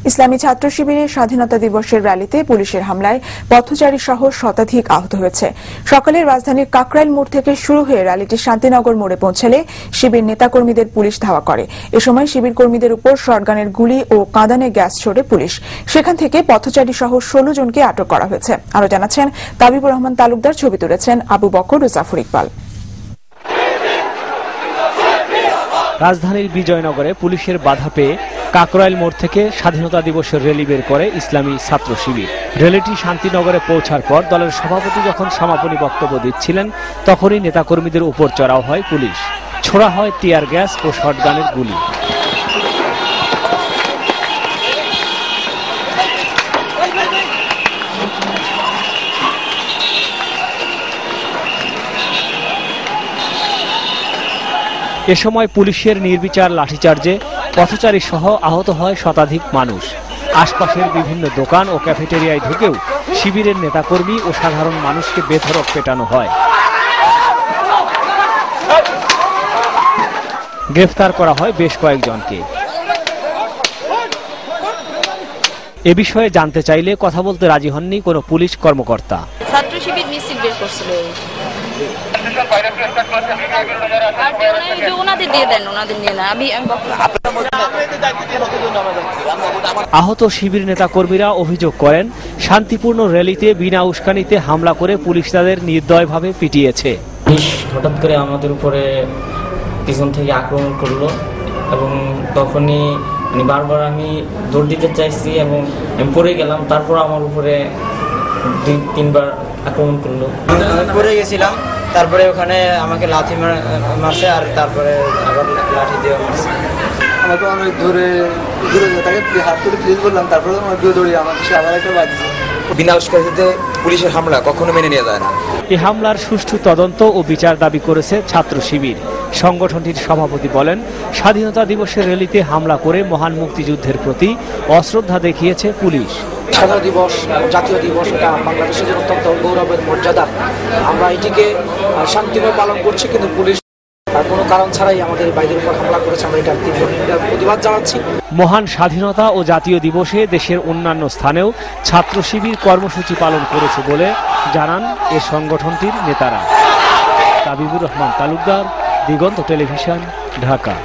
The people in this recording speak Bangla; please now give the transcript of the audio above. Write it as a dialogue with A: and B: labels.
A: ইসলামী ছাত্র শিবিরের স্বাধীনতা দিবসের র্যালিতে পুলিশের হামলায় পথচারী সহ শতাধিক আহত হয়েছে। সকালে রাজধানীর কাকরাইল মোড় থেকে শুরু হয়ে র্যালিটি শান্তিনগর মোড়ে পৌঁছালে শিবির নেতাকর্মীদের পুলিশ ধাওয়া করে। এ সময় শিবির কর্মীদের উপর শটগানের গুলি ও কাঁদানে গ্যাস ছোড়ে পুলিশ। সেখান থেকে পথচারী সহ 16 জনকে আটক করা হয়েছে। আরো জানাচ্ছেন তাবিবুর রহমান তালুকদার, ছবি তুলেছেন আবু বকর ও জাফর ইকবাল।
B: রাজধানীর বিজয়নগরে পুলিশের বাধা পেয়ে কাকরাইল মোড় থেকে স্বাধীনতা দিবসের র্যালি বের করে ইসলামী ছাত্র শিবির। র্যালিটি শান্তিনগরে পৌঁছার পর দলের সভাপতি যখন সমাপনী বক্তব্য দিচ্ছিলেন, তখনই নেতাকর্মীদের উপর চড়াও হয় পুলিশ। ছোড়া হয় টিয়ার গ্যাস ও শটগানের গুলি। এ সময় পুলিশের নির্বিচার লাঠিচার্জে পথচারী সহ আহত হয় শতাধিক মানুষ। আশপাশের বিভিন্ন দোকান ও ক্যাফেটেরিয়ায় ঢুকেও শিবিরের নেতাকর্মী ও সাধারণ মানুষকে বেধড়ক পেটানো হয়। গ্রেফতার করা হয় বেশ কয়েকজনকে। এ বিষয়ে জানতে চাইলে কথা বলতে রাজি হননি কোনো পুলিশ কর্মকর্তা।
C: ছাত্র শিবির মিছিল বের করছিল,
B: আহত শিবির নেতা কর্মীরা অভিযোগ করেন, শান্তিপূর্ণ র্যালিতে বিনা উস্কানিতে হামলা করে পুলিশ তাদের নির্দয়ভাবে পিটিয়েছে।
D: হঠাৎ করে আমাদের উপরে পিছন থেকে আক্রমণ করলো এবং তখনই বারবার আমি দৌড় দিতে চাইছি এবং আমি পড়ে গেলাম। তারপর আমার উপরে 2-3 বার আক্রমণ করলো।
E: আমি পড়ে গেছিলাম, তারপরে ওখানে আমাকে লাথি মারছে আর তারপরে আবার লাঠি দিয়ে মারছে।
F: আমাকে অনেক দূরে তাকে হাত করে প্লিজ বললাম, তারপরে আমার দৌড়িয়ে আমাকে সে আবার একটা বাজছে।
E: বিনা উস্কানিতে পুলিশের হামলা কখনো মেনে নেওয়া যায় না।
B: এই হামলার সুষ্ঠু তদন্ত ও বিচার দাবি করেছে ছাত্র শিবির। সংগঠনটির সভাপতি বলেন, স্বাধীনতা দিবসের র্যালিতে হামলা করে মহান মুক্তিযুদ্ধের প্রতি অশ্রদ্ধা দেখিয়েছে পুলিশ।
G: স্বাধীনতা দিবস, জাতীয় দিবস, এটা বাংলাদেশের জন্য অত্যন্ত গৌরবের মর্যাদা। আমরা এটিকে শান্তিময় পালন করছি, কিন্তু পুলিশ কোনো কারণ ছাড়াই আমাদের বাইরের উপর হামলা করেছে। আমরা এটা তীব্র প্রতিবাদ জানাচ্ছি।
B: মহান স্বাধীনতা ও জাতীয় দিবসে দেশের অন্যান্য স্থানেও ছাত্র শিবির কর্মসূচি পালন করেছে বলে জানান এ সংগঠনটির নেতারা। তাবিবুর রহমান তালুকদার, দিগন্ত টেলিভিশন, ঢাকা।